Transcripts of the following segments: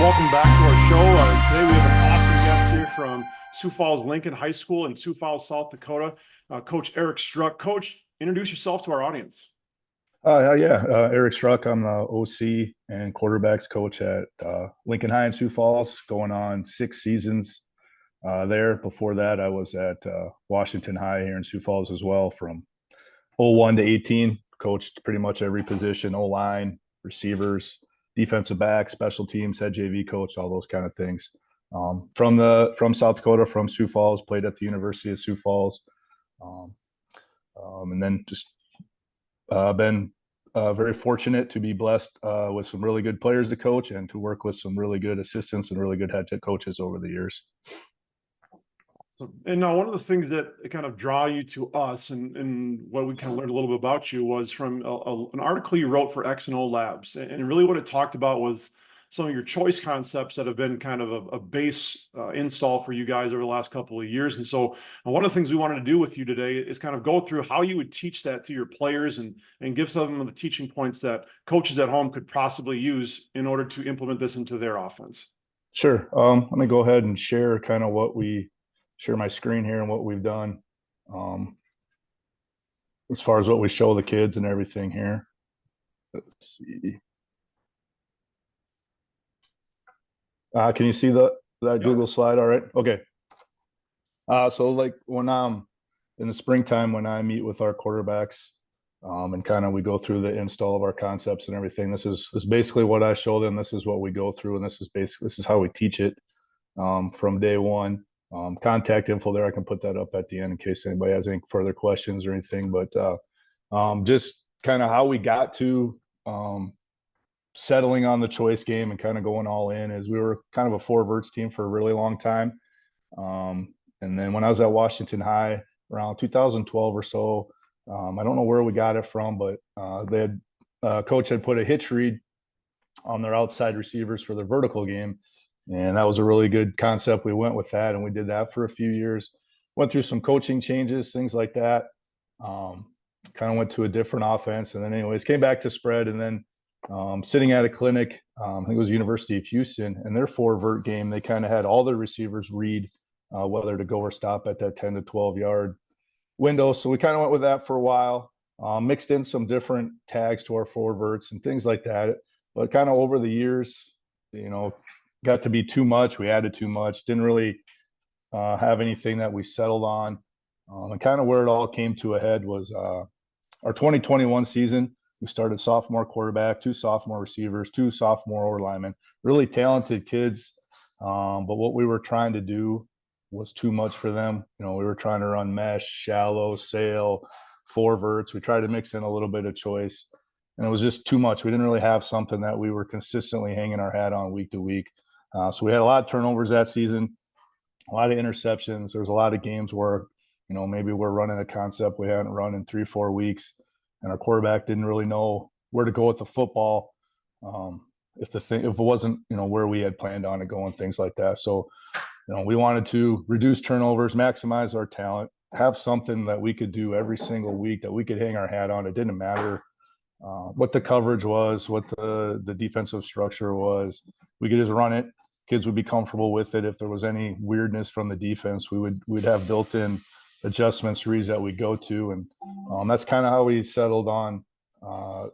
Welcome back to our show. Today we have an awesome guest here from Sioux Falls Lincoln High School in Sioux Falls, South Dakota, Coach Eric Struck. Coach, introduce yourself to our audience. Eric Struck. I'm the OC and quarterbacks coach at Lincoln High in Sioux Falls, going on 6 seasons there. Before that, I was at Washington High here in Sioux Falls as well, from 01 to 18. Coached pretty much every position: O-line, receivers, defensive back, special teams, head JV coach, all those kind of things. From South Dakota, from Sioux Falls, played at the University of Sioux Falls, and then just been very fortunate to be blessed with some really good players to coach and to work with some really good assistants and really good head coaches over the years. And now one of the things that kind of draw you to us and what we kind of learned a little bit about you was from an article you wrote for X&O Labs. And really what it talked about was some of your choice concepts that have been kind of a base install for you guys over the last couple of years. And so one of the things we wanted to do with you today is kind of go through how you would teach that to your players and give some of the teaching points that coaches at home could possibly use in order to implement this into their offense. Sure. Let me go ahead and share kind of share my screen here and what we've done as far as what we show the kids and everything here. Let's see. Can you see that Google slide? All right. Okay. So like when I'm in the springtime, when I meet with our quarterbacks and kind of we go through the install of our concepts and everything, this is basically what I show them. This is what we go through, and this is how we teach it from day one. Contact info there, I can put that up at the end in case anybody has any further questions or anything. But just kind of how we got to settling on the choice game and kind of going all in is we were kind of a 4 verts team for a really long time. And then when I was at Washington High around 2012 or so, I don't know where we got it from, but coach had put a hitch read on their outside receivers for their vertical game. And that was a really good concept. We went with that, and we did that for a few years. Went through some coaching changes, things like that. Kind of went to a different offense. And then anyways, came back to spread. And then sitting at a clinic, I think it was University of Houston, and their 4 vert game, they kind of had all their receivers read whether to go or stop at that 10 to 12 yard window. So we kind of went with that for a while, mixed in some different tags to our 4 verts and things like that. But kind of over the years, got to be too much. We added too much. Didn't really have anything that we settled on. And kind of where it all came to a head was our 2021 season. We started sophomore quarterback, 2 sophomore receivers, 2 sophomore O-linemen, really talented kids. But what we were trying to do was too much for them. We were trying to run mesh, shallow, sail, 4 verts. We tried to mix in a little bit of choice, and it was just too much. We didn't really have something that we were consistently hanging our hat on week to week. So we had a lot of turnovers that season, a lot of interceptions. There was a lot of games where, maybe we're running a concept we hadn't run in 3-4 weeks, and our quarterback didn't really know where to go with the football if it wasn't, where we had planned on it going, things like that. So, we wanted to reduce turnovers, maximize our talent, have something that we could do every single week that we could hang our hat on. It didn't matter what the coverage was, what the defensive structure was. We could just run it. Kids would be comfortable with it. If there was any weirdness from the defense, we'd have built-in adjustments, reads that we go to, and that's kind of how we settled on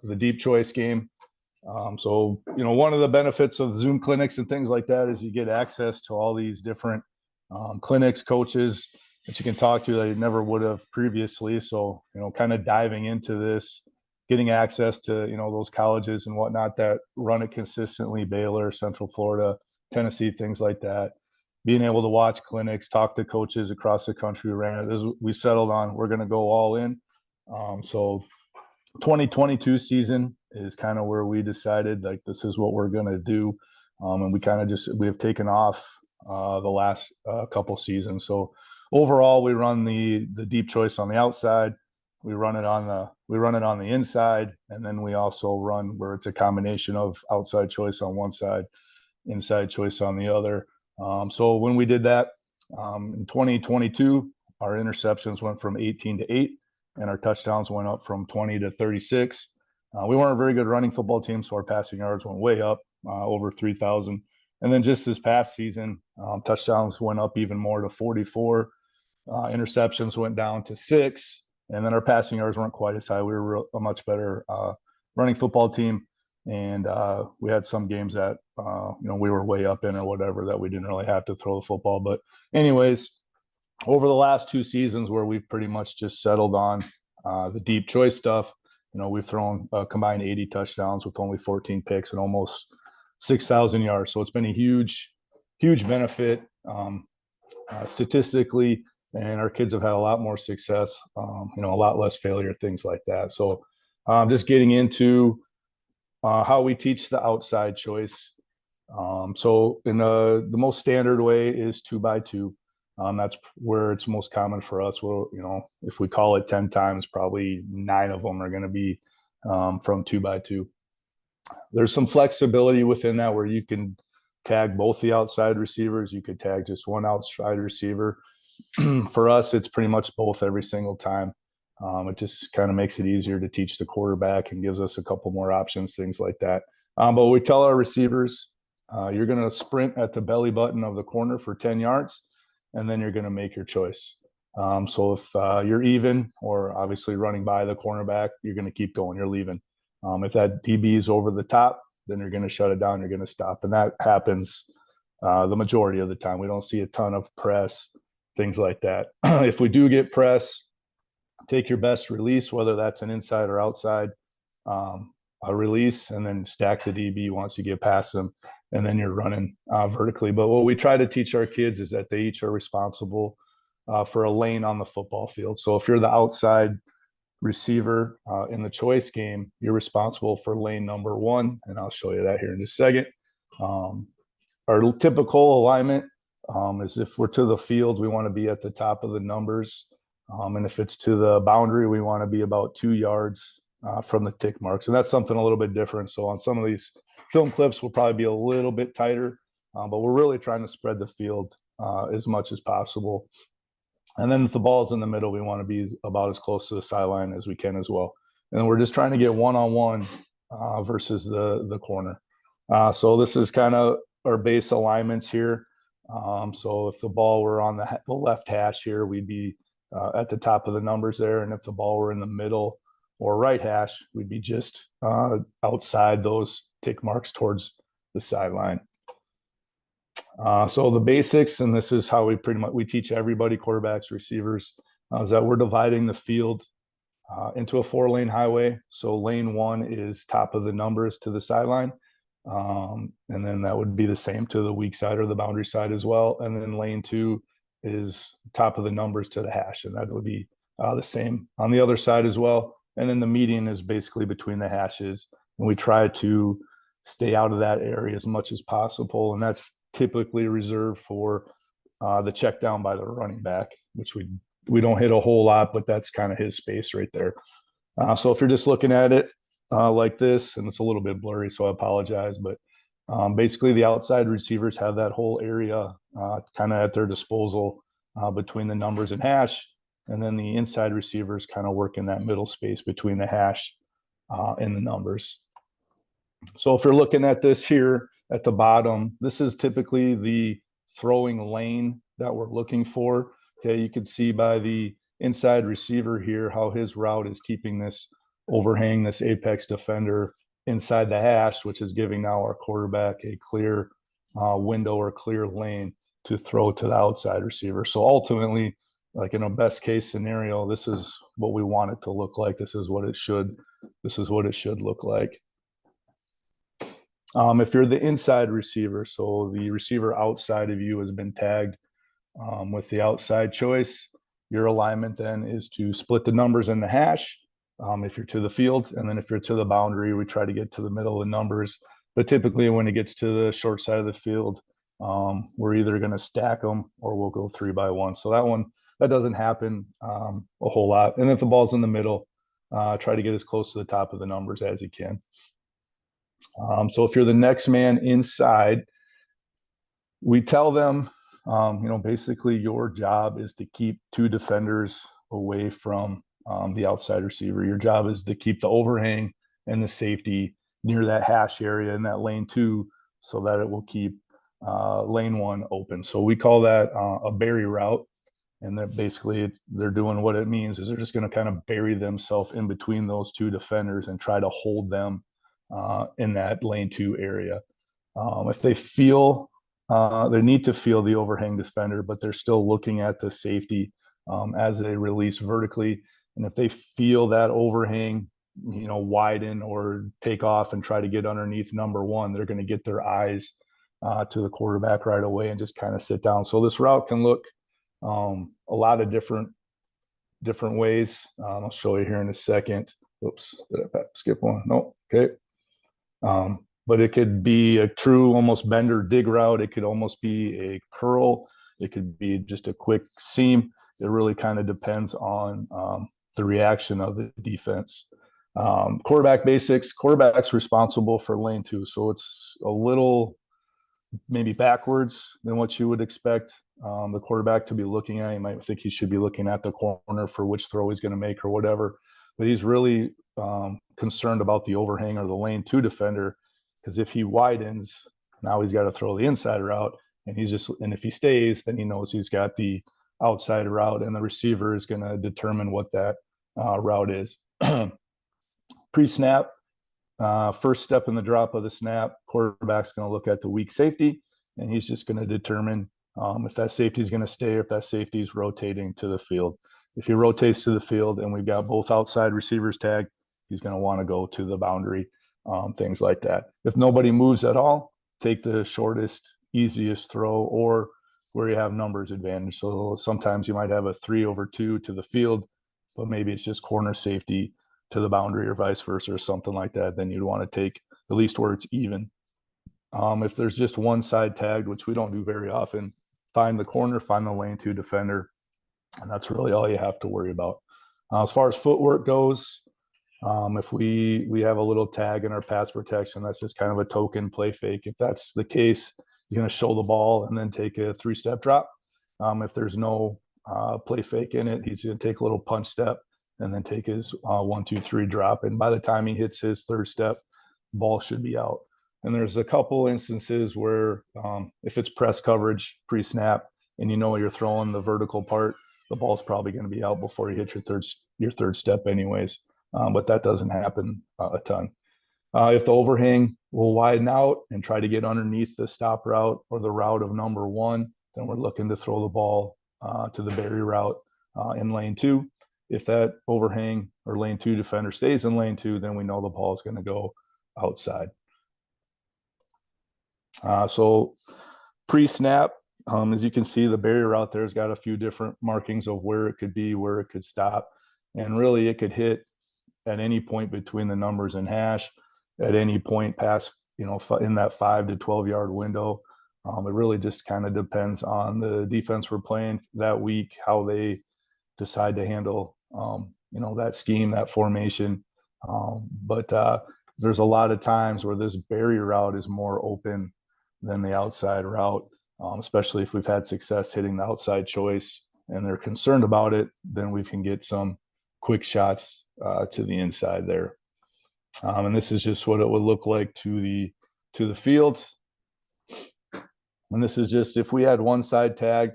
the deep choice game. So one of the benefits of Zoom clinics and things like that is you get access to all these different clinics, coaches that you can talk to that you never would have previously. So kind of diving into this, getting access to those colleges and whatnot that run it consistently, Baylor, Central Florida, Tennessee, things like that. Being able to watch clinics, talk to coaches across the country, we settled on we're going to go all in. So 2022 season is kind of where we decided like this is what we're going to do, and we have taken off the last couple seasons. So overall, we run the deep choice on the outside. We run it on the inside, and then we also run where it's a combination of outside choice on one side, inside choice on the other. So when we did that in 2022, our interceptions went from 18 to 8, and our touchdowns went up from 20 to 36. We weren't a very good running football team, so our passing yards went way up, over 3,000 And then just this past season, touchdowns went up even more to 44. Interceptions went down to 6. And then our passing yards weren't quite as high. We were a much better running football team. And we had some games that, we were way up in or whatever that we didn't really have to throw the football. But anyways, over the last 2 seasons where we've pretty much just settled on the deep choice stuff, we've thrown a combined 80 touchdowns with only 14 picks and almost 6,000 yards. So it's been a huge, huge benefit statistically, and our kids have had a lot more success, a lot less failure, things like that. So just getting into how we teach the outside choice. So in the most standard way is 2x2. That's where it's most common for us. Well, if we call it 10 times, probably 9 of them are going to be from 2x2. There's some flexibility within that where you can tag both the outside receivers. You could tag just one outside receiver. For us, it's pretty much both every single time. It just kind of makes it easier to teach the quarterback and gives us a couple more options, things like that. But we tell our receivers, you're going to sprint at the belly button of the corner for 10 yards, and then you're going to make your choice. So if you're even or obviously running by the cornerback, you're going to keep going, you're leaving. If that DB is over the top, then you're going to shut it down, you're going to stop. And that happens the majority of the time. We don't see a ton of press, things like that. If we do get press, take your best release, whether that's an inside or outside a release, and then stack the DB once you get past them, and then you're running vertically. But what we try to teach our kids is that they each are responsible for a lane on the football field. So if you're the outside receiver in the choice game, you're responsible for lane number 1, and I'll show you that here in just a second. Our typical alignment is if we're to the field, we want to be at the top of the numbers. And if it's to the boundary, we want to be about 2 yards from the tick marks. And that's something a little bit different. So on some of these film clips, we'll probably be a little bit tighter, but we're really trying to spread the field as much as possible. And then if the ball's in the middle, we want to be about as close to the sideline as we can as well. And we're just trying to get one-on-one versus the corner. So this is kind of our base alignments here. So if the ball were on the left hash here, we'd be at the top of the numbers there. And if the ball were in the middle or right hash, we'd be just outside those tick marks towards the sideline. So the basics, and this is how we teach everybody, quarterbacks, receivers, is that we're dividing the field into a 4-lane highway. So lane 1 is top of the numbers to the sideline. And then that would be the same to the weak side or the boundary side as well. And then lane 2 is top of the numbers to the hash, and that would be the same on the other side as well. And then the median is basically between the hashes, and we try to stay out of that area as much as possible. And that's typically reserved for the check down by the running back, which we don't hit a whole lot, but that's kind of his space right there. So if you're just looking at it like this, and it's a little bit blurry, so I apologize, but basically the outside receivers have that whole area kind of at their disposal between the numbers and hash, and then the inside receivers kind of work in that middle space between the hash and the numbers. So if you're looking at this here at the bottom, this is typically the throwing lane that we're looking for. Okay, you can see by the inside receiver here how his route is keeping this overhang, this apex defender inside the hash, which is giving now our quarterback a clear window or clear lane to throw to the outside receiver. So ultimately, like in a best case scenario, this is what we want it to look like. This is what it should look like. If you're the inside receiver, so the receiver outside of you has been tagged with the outside choice, your alignment then is to split the numbers in the hash if you're to the field. And then if you're to the boundary, we try to get to the middle of the numbers. But typically when it gets to the short side of the field, we're either going to stack them or we'll go 3x1. So that doesn't happen a whole lot. And if the ball's in the middle, try to get as close to the top of the numbers as you can. So if you're the next man inside, we tell them, basically your job is to keep 2 defenders away from the outside receiver. Your job is to keep the overhang and the safety near that hash area in that lane 2, so that it will keep lane one open. So we call that a bury route. And that basically they're doing what it means is they're just going to kind of bury themselves in between those two defenders and try to hold them in that lane two area. If they feel they need to feel the overhang defender, but they're still looking at the safety as they release vertically. And if they feel that overhang, widen or take off and try to get underneath number one, they're going to get their eyes to the quarterback right away and just kind of sit down. So this route can look a lot of different ways. I'll show you here in a second. Oops, did I skip one? No. Okay. But it could be a true almost bender dig route. It could almost be a curl. It could be just a quick seam. It really kind of depends on the reaction of the defense. Quarterback basics. Quarterback's responsible for lane two, so it's a little maybe backwards than what you would expect the quarterback to be looking at. You might think he should be looking at the corner for which throw he's going to make or whatever, but he's really concerned about the overhang or the lane two defender, because if he widens, now he's got to throw the inside route, and if he stays, then he knows he's got the outside route, and the receiver is going to determine what that route is. Pre-snap, first step in the drop of the snap, quarterback's going to look at the weak safety, and he's just going to determine if that safety is going to stay or if that safety is rotating to the field. If he rotates to the field and we've got both outside receivers tagged, he's going to want to go to the boundary, things like that. If nobody moves at all, take the shortest, easiest throw, or where you have numbers advantage. So sometimes you might have a 3/2 to the field, but maybe it's just corner safety to the boundary or vice versa or something like that. Then you'd want to take at least where it's even. If there's just one side tagged, which we don't do very often, find the corner, find the lane two defender, and that's really all you have to worry about. As far as footwork goes, if we have a little tag in our pass protection, that's just kind of a token play fake. If that's the case, he's going to show the ball and then take a 3-step drop. If there's no play fake in it, he's going to take a little punch step and then take his 1, 2, 3 drop. And by the time he hits his third step, ball should be out. And there's a couple instances where if it's press coverage pre-snap and you're throwing the vertical part, the ball's probably going to be out before you hit your third step anyways. But that doesn't happen a ton. If the overhang will widen out and try to get underneath the stop route or the route of number one, then we're looking to throw the ball to the bury route in lane two. If that overhang or lane two defender stays in lane two, then we know the ball is going to go outside. So pre-snap, as you can see, the barrier route there has got a few different markings of where it could be, where it could stop. And really it could hit at any point between the numbers and hash, at any point past, in that 5 to 12 yard window. It really just kind of depends on the defense we're playing that week, how they decide to handle, that scheme, that formation. But there's a lot of times where this barrier route is more open than the outside route, especially if we've had success hitting the outside choice and they're concerned about it, then we can get some quick shots to the inside there. And this is just what it would look like to the field. And this is just if we had one side tagged,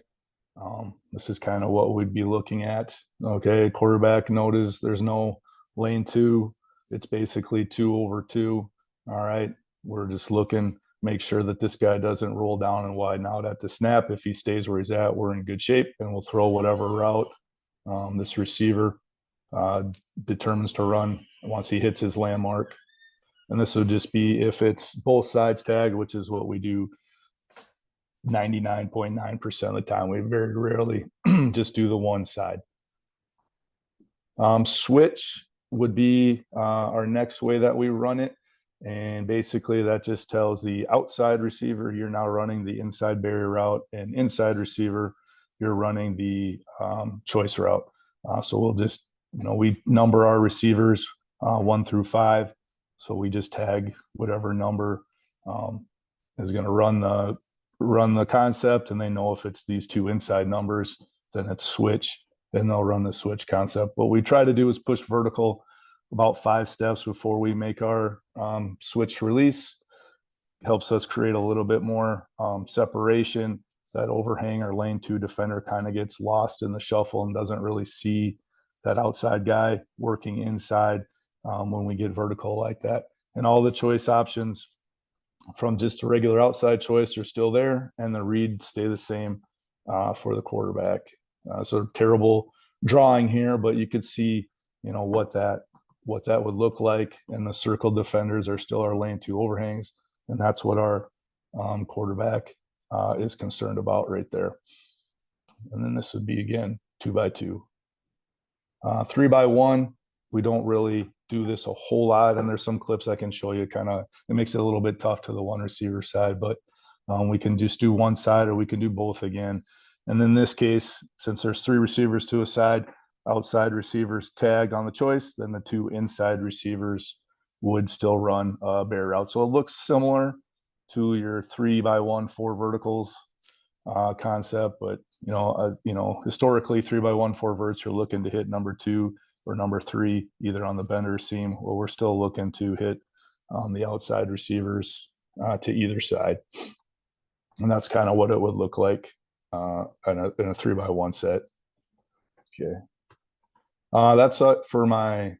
this is kind of what we'd be looking at. Okay, quarterback notice there's no lane two. It's basically 2/2. All right, we're just looking, make sure that this guy doesn't roll down and widen out at the snap. If he stays where he's at, we're in good shape, and we'll throw whatever route this receiver determines to run once he hits his landmark. And this would just be if it's both sides tagged, which is what we do 99.9% of the time. We very rarely just do the one side. Switch would be our next way that we run it. And basically that just tells the outside receiver you're now running the inside barrier route, and inside receiver you're running the choice route. So we'll just, we number our receivers 1 through 5. So we just tag whatever number is going to run the concept, and they know if it's these two inside numbers, then it's switch, then they'll run the switch concept. What we try to do is push vertical about 5 steps before we make our switch release. helps us create a little bit more separation. That overhang or lane 2 defender kind of gets lost in the shuffle and doesn't really see that outside guy working inside when we get vertical like that. And all the choice options from just a regular outside choice are still there, and the read stay the same for the quarterback. So terrible drawing here, but you could see, what that would look like. And the circle defenders are still our lane 2 overhangs, and that's what our quarterback is concerned about right there. And then this would be again 2x2. 3x1, we don't really do this a whole lot, and there's some clips I can show you. Kind of, it makes it a little bit tough to the one receiver side, but we can just do one side or we can do both again. And in this case, since there's 3 receivers to a side, outside receivers tagged on the choice, then the 2 inside receivers would still run a bear route. So it looks similar to your 3x1 4 verticals concept, but historically 3x1 4 verts, you're looking to hit number 2 or number 3 either on the bender seam, or we're still looking to hit the outside receivers to either side. And that's kind of what it would look like in a 3x1 set. Okay. That's it for my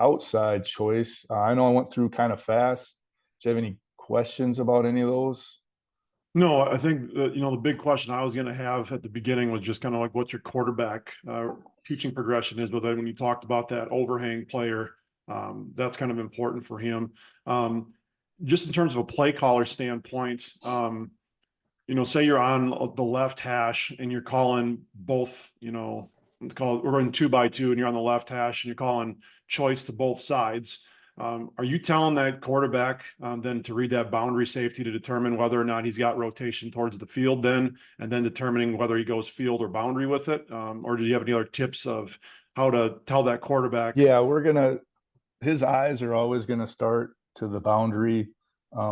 outside choice. I know I went through kind of fast. Do you have any questions about any of those? No, I think that, the big question I was going to have at the beginning was just kind of like what your quarterback teaching progression is. But then when you talked about that overhang player, that's kind of important for him. Just in terms of a play caller standpoint, say you're on the left hash and you're calling both, we're in 2x2 and you're on the left hash and you're calling choice to both sides. Are you telling that quarterback then to read that boundary safety to determine whether or not he's got rotation towards the field then, and then determining whether he goes field or boundary with it? Or do you have any other tips of how to tell that quarterback? Yeah, his eyes are always going to start to the boundary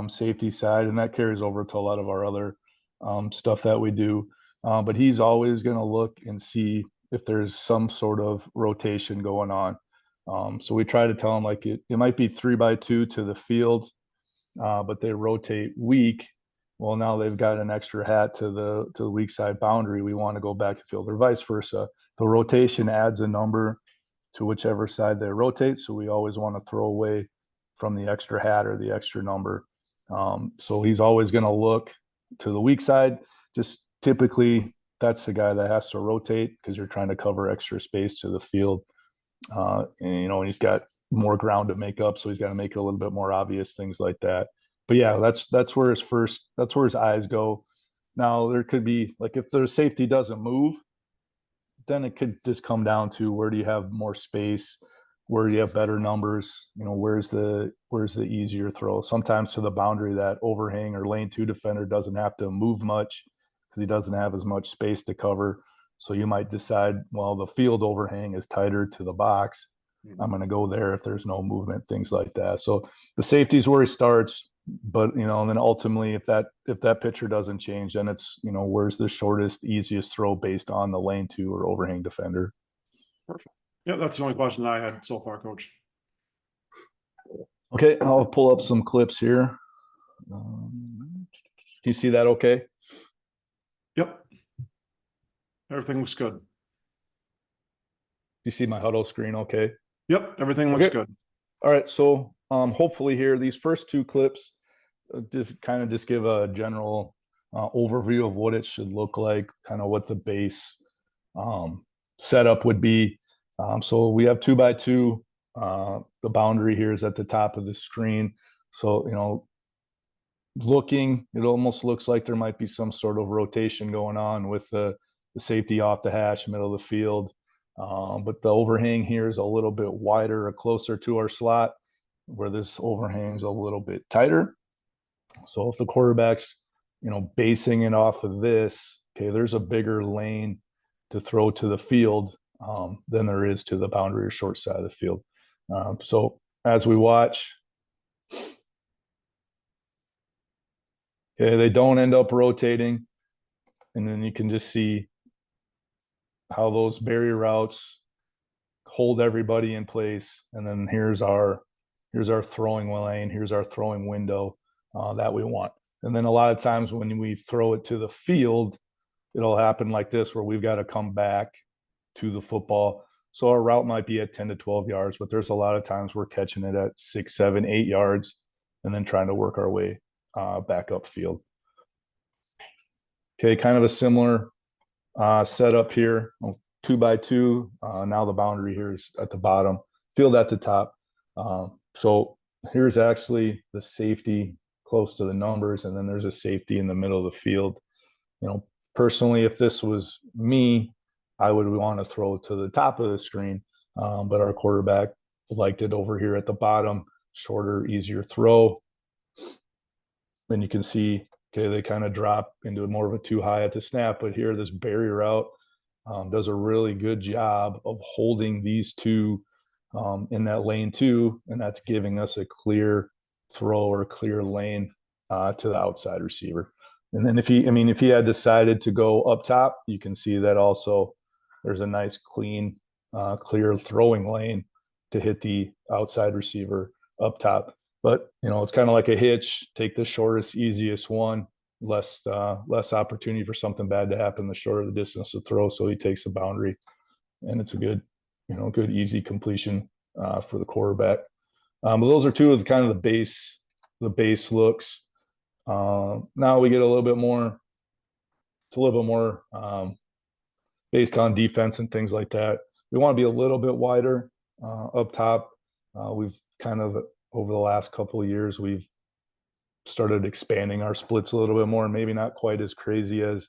safety side, and that carries over to a lot of our other stuff that we do. But he's always going to look and see if there's some sort of rotation going on. So we try to tell them like it might be 3x2 to the field, but they rotate weak. Well, now they've got an extra hat to the weak side boundary. We want to go back to field, or vice versa. The rotation adds a number to whichever side they rotate. So we always want to throw away from the extra hat or the extra number. So he's always going to look to the weak side. Just typically, that's the guy that has to rotate because you're trying to cover extra space to the field. And he's got more ground to make up, so he's got to make it a little bit more obvious, things like that. But yeah, that's where his eyes go. Now there could be, like, if the safety doesn't move, then it could just come down to where do you have more space, where do you have better numbers, where's the easier throw. Sometimes to the boundary, that overhang or lane 2 defender doesn't have to move much because he doesn't have as much space to cover. So you might decide, well, the field overhang is tighter to the box. I'm going to go there if there's no movement, things like that. So the safety is where he starts, but and then ultimately, if that pitcher doesn't change, then it's where's the shortest, easiest throw based on the lane 2 or overhang defender. Perfect. Yeah, that's the only question that I had so far, Coach. Okay, I'll pull up some clips here. Can you see that okay? Yep. Everything looks good. You see my huddle screen okay? Yep, everything looks good. All right, so hopefully here, these first 2 clips just give a general overview of what it should look like, kind of what the base setup would be. So we have 2x2. The boundary here is at the top of the screen. So, it almost looks like there might be some sort of rotation going on with the safety off the hash, middle of the field. But the overhang here is a little bit wider or closer to our slot, where this overhang is a little bit tighter. So if the quarterback's, basing it off of this, okay, there's a bigger lane to throw to the field than there is to the boundary or short side of the field. So as we watch, okay, they don't end up rotating, and then you can just see how those barrier routes hold everybody in place. And then here's our throwing lane, here's our throwing window. that we want. And then a lot of times when we throw it to the field, it'll happen like this, where we've got to come back to the football. So our route might be at 10 to 12 yards, but there's a lot of times we're catching it at 6, 7, 8 yards and then trying to work our way back upfield. Okay, kind of a similar setup here, 2x2. Now the boundary here is at the bottom, field at the top. So here's actually the safety close to the numbers, and then there's a safety in the middle of the field. Personally, if this was me, I would want to throw to the top of the screen, but our quarterback liked it over here at the bottom, shorter, easier throw. Then you can see, okay, they kind of drop into more of a too high at the snap, but here this barrier route does a really good job of holding these two in that lane two, and that's giving us a clear throw or clear lane to the outside receiver. And then if he had decided to go up top, you can see that also there's a nice clean, clear throwing lane to hit the outside receiver up top. But it's kind of like a hitch. Take the shortest, easiest one. Less opportunity for something bad to happen the shorter the distance to throw. So he takes the boundary, and it's a good, good easy completion for the quarterback. But those are two of the base looks. Now we get a little bit more. It's a little bit more based on defense and things like that. We want to be a little bit wider up top. We've kind of, over the last couple of years, we've started expanding our splits a little bit more. Maybe not quite as crazy as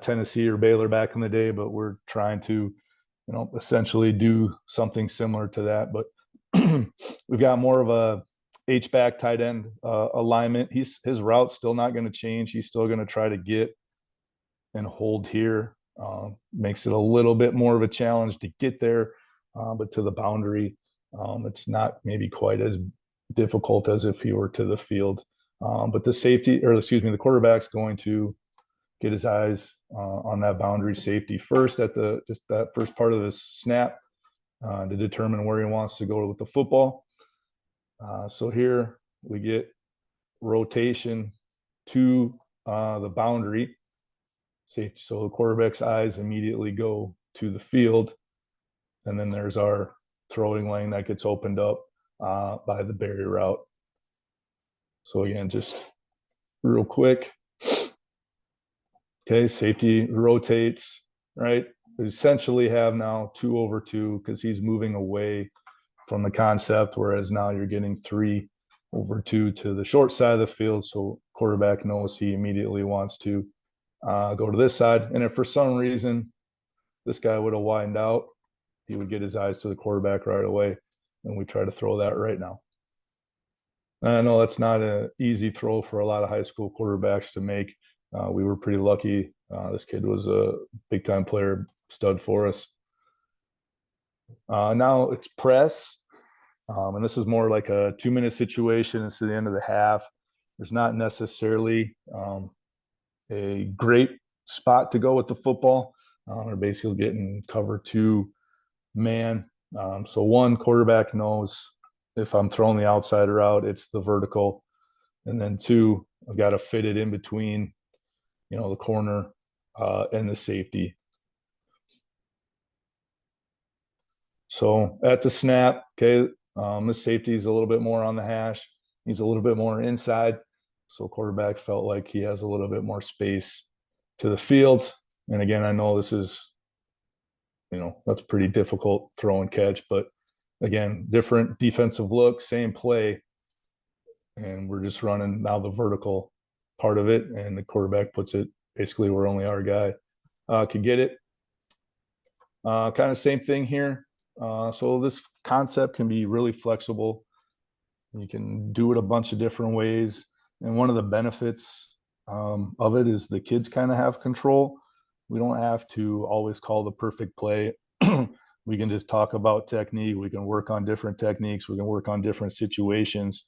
Tennessee or Baylor back in the day, but we're trying to, essentially do something similar to that. But we've got more of a H-back tight end alignment. His route's still not going to change. He's still going to try to get and hold here. Makes it a little bit more of a challenge to get there, but to the boundary, it's not maybe quite as difficult as if he were to the field. But the quarterback's going to get his eyes on that boundary safety first at just that first part of this snap to determine where he wants to go with the football. So here we get rotation to the boundary safety. So the quarterback's eyes immediately go to the field, and then there's our throwing lane that gets opened up by the barrier route. So again, just real quick. Okay, safety rotates, right? We essentially have now 2/2 because he's moving away from the concept, whereas now you're getting 3/2 to the short side of the field. So quarterback knows he immediately wants to go to this side. And if for some reason this guy would have widened out, he would get his eyes to the quarterback right away. And we try to throw that right now. And I know that's not an easy throw for a lot of high school quarterbacks to make. We were pretty lucky. This kid was a big-time player, stud for us. Now it's press. And this is more like a 2-minute situation. It's the end of the half. There's not necessarily a great spot to go with the football. We're basically getting cover 2 man. So one, quarterback knows if I'm throwing the outsider out, it's the vertical. And then 2, I've got to fit it in between, the corner and the safety. So at the snap, okay, this safety is a little bit more on the hash. He's a little bit more inside. So quarterback felt like he has a little bit more space to the field. And again, I know this is, that's pretty difficult throw and catch, but again, different defensive look, same play. And we're just running now the vertical part of it, and the quarterback puts it basically where only our guy could get it. Kind of same thing here. So this concept can be really flexible. You can do it a bunch of different ways. And one of the benefits of it is the kids kind of have control. We don't have to always call the perfect play. We can just talk about technique. We can work on different techniques. We can work on different situations.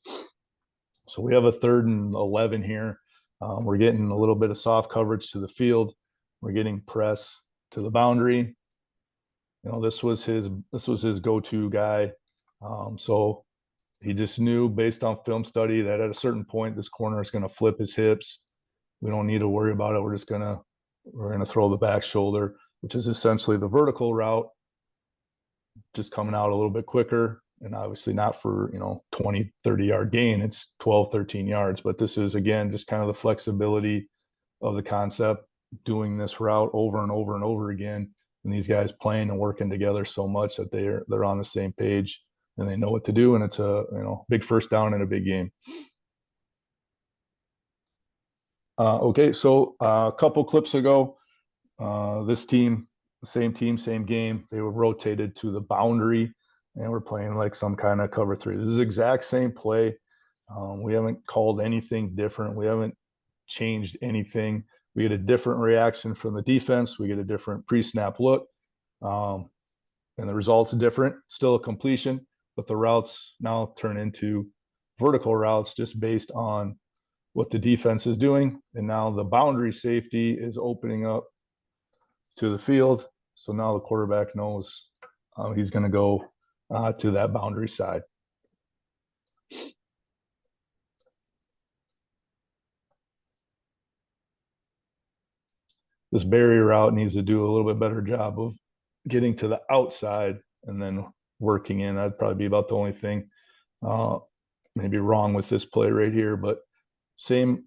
So we have a 3rd and 11 here. We're getting a little bit of soft coverage to the field. We're getting press to the boundary. This was his go-to guy. So He just knew based on film study that at a certain point, this corner is going to flip his hips. We don't need to worry about it. We're going to throw the back shoulder, which is essentially the vertical route, just coming out a little bit quicker, and obviously not for 20 30 yard gain. It's 12 13 yards, but this is, again, just kind of the flexibility of the concept, doing this route over and over and over again, and these guys playing and working together so much that they're on the same page and they know what to do, and it's a big first down in a big game. Okay, so a couple clips ago, this team, same game, they were rotated to the boundary, and we're playing like some kind of cover three. This is the exact same play. We haven't called anything different. We haven't changed anything. We get a different reaction from the defense. We get a different pre-snap look, and the results are different. Still a completion, but the routes now turn into vertical routes just based on what the defense is doing. And now the boundary safety is opening up to the field. So now the quarterback knows he's going to go to that boundary side. This barrier route needs to do a little bit better job of getting to the outside and then working in. That'd probably be about the only thing maybe wrong with this play right here, but same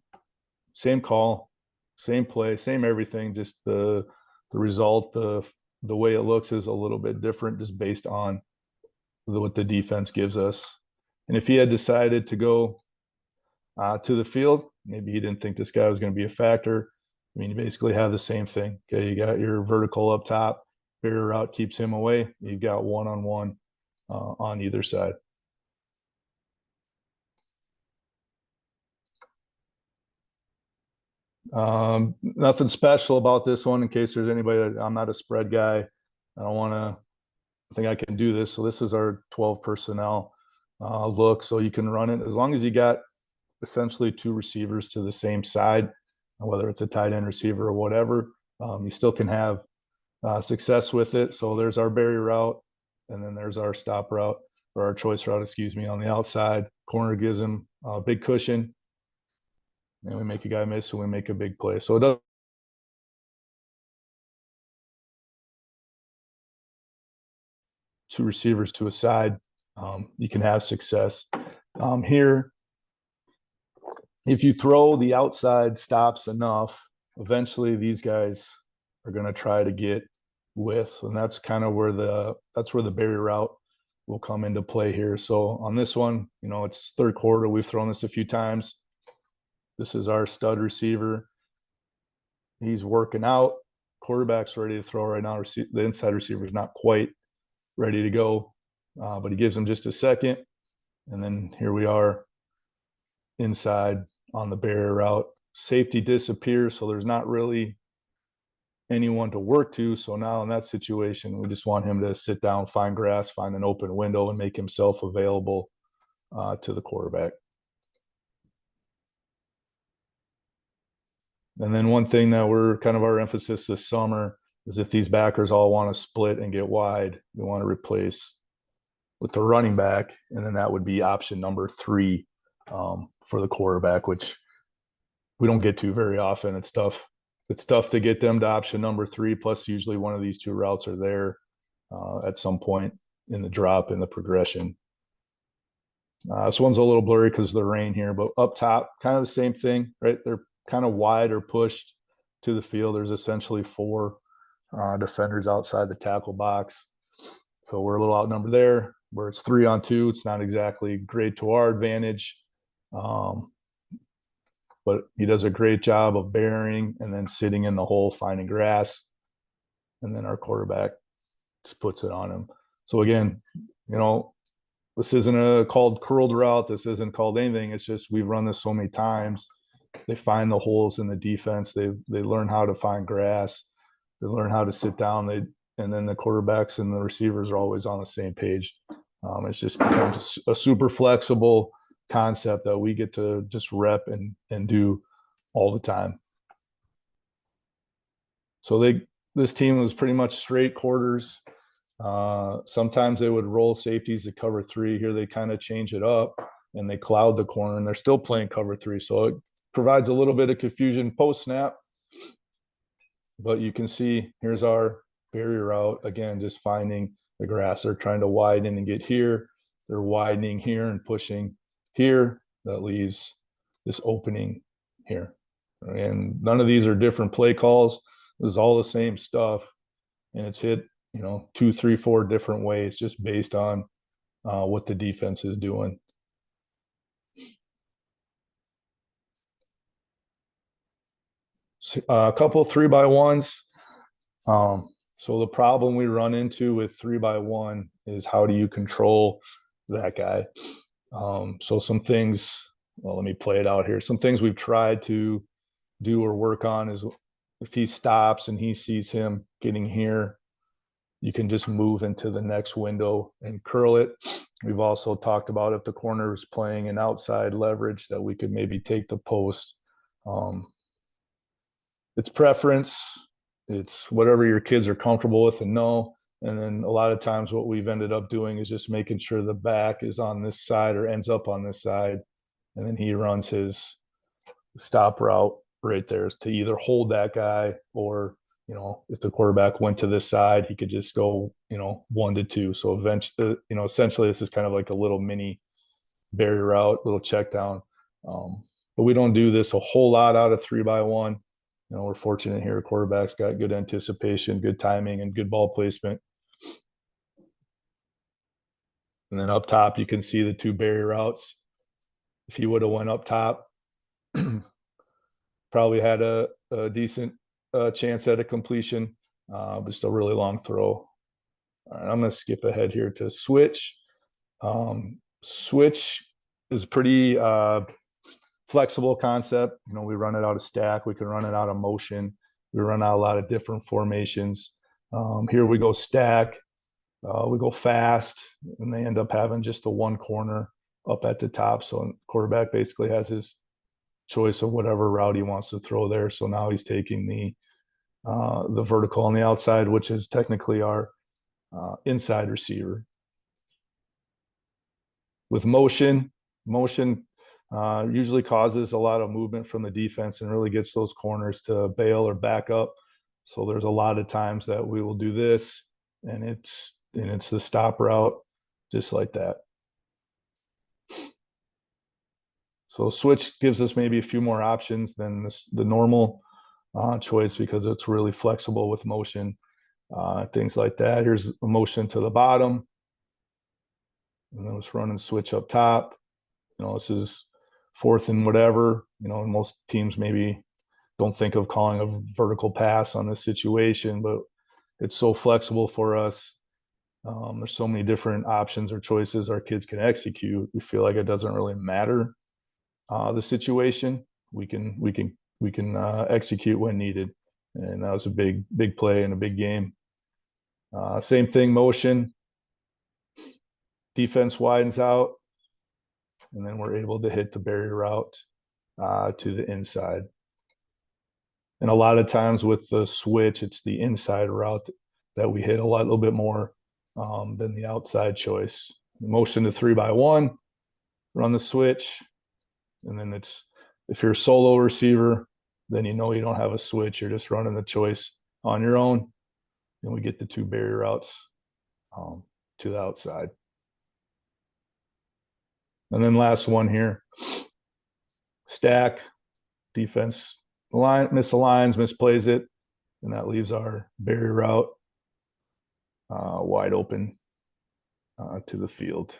call, same play, same everything. Just the result, the way it looks is a little bit different just based on what the defense gives us. And if he had decided to go to the field, maybe he didn't think this guy was going to be a factor. I mean, you basically have the same thing. Okay, you got your vertical up top, barrier route keeps him away. You've got one-on-one on either side. Nothing special about this one, in case there's anybody I'm not a spread guy. I think I can do this. So this is our 12 personnel look. So you can run it as long as you got essentially two receivers to the same side, whether it's a tight end receiver or whatever. You still can have success with it. So there's our barrier route, and then there's our stop route, or our choice route, on the outside. Corner gives him a big cushion, and we make a guy miss, and we make a big play. So it does. Two receivers to a side, you can have success. Here, if you throw the outside stops enough, eventually these guys are going to try to get width, and that's kind of where the barrier route will come into play here. So on this one, it's third quarter. We've thrown this a few times. This is our stud receiver. He's working out. Quarterback's ready to throw right now. The inside receiver is not quite ready to go, but he gives him just a second. And then here we are inside on the barrier route. Safety disappears, so there's not really anyone to work to. So now in that situation, we just want him to sit down, find grass, find an open window, and make himself available to the quarterback. And then one thing that we're kind of our emphasis this summer is if these backers all want to split and get wide, we want to replace with the running back, and then that would be option number 3 for the quarterback, which we don't get to very often. It's tough. It's tough to get them to option number 3. Plus, usually one of these two routes are there at some point in the drop in the progression. This one's a little blurry because of the rain here, but up top, kind of the same thing, right? They're kind of wide or pushed to the field. There's essentially 4 defenders outside the tackle box. So we're a little outnumbered there. Where it's 3-on-2, it's not exactly great to our advantage. But he does a great job of bearing and then sitting in the hole, finding grass. And then our quarterback just puts it on him. So again, this isn't called curled route. This isn't called anything. It's just we've run this so many times. They find the holes in the defense. They learn how to find grass. They learn how to sit down. And then the quarterbacks and the receivers are always on the same page. It's just becomes a super flexible concept that we get to just rep and do all the time. So this team was pretty much straight quarters. Sometimes they would roll safeties to cover three. Here they kind of change it up and they cloud the corner, and they're still playing cover three. So it provides a little bit of confusion post snap. But you can see here's our barrier route. Again, just finding the grass. They're trying to widen and get here. They're widening here and pushing here. That leaves this opening here. And none of these are different play calls. This is all the same stuff. And it's hit, 2, 3, 4 different ways just based on what the defense is doing. A couple 3x1s. So the problem we run into with 3x1 is how do you control that guy? So some things, well, let me play it out here. Some things we've tried to do or work on is if he stops and he sees him getting here, you can just move into the next window and curl it. We've also talked about if the corner is playing an outside leverage that we could maybe take the post. It's preference. It's whatever your kids are comfortable with and know. And then a lot of times what we've ended up doing is just making sure the back is on this side or ends up on this side. And then he runs his stop route right there to either hold that guy or, if the quarterback went to this side, he could just go, 1 to 2. So eventually, essentially this is kind of like a little mini barrier route, little check down. But we don't do this a whole lot out of 3x1. We're fortunate here. Quarterback's got good anticipation, good timing, and good ball placement. And then up top, you can see the 2 barrier routes. If he would have went up top, probably had a decent chance at a completion, but still really long throw. All right, I'm going to skip ahead here to switch. Switch is pretty flexible concept. We run it out of stack. We can run it out of motion. We run out a lot of different formations. Here we go stack. We go fast, and they end up having just the one corner up at the top. So quarterback basically has his choice of whatever route he wants to throw there. So now he's taking the vertical on the outside, which is technically our inside receiver. With motion usually causes a lot of movement from the defense and really gets those corners to bail or back up. So there's a lot of times that we will do this, and it's the stop route just like that. So switch gives us maybe a few more options than the normal choice because it's really flexible with motion, things like that. Here's a motion to the bottom. And then let's run and switch up top. This is 4th and whatever. Most teams maybe don't think of calling a vertical pass on this situation, but it's so flexible for us. There's so many different options or choices our kids can execute. We feel like it doesn't really matter the situation. We can execute when needed, and that was a big play in a big game. Same thing, motion. Defense widens out, and then we're able to hit the barrier route to the inside. And a lot of times with the switch, it's the inside route that we hit a little bit more than the outside choice. Motion to 3x1, run the switch, and then if you're a solo receiver, then you don't have a switch. You're just running the choice on your own, and we get the 2 barrier routes to the outside. And then last one here, stack, defense misaligns, misplays it, and that leaves our barrier route wide open to the field.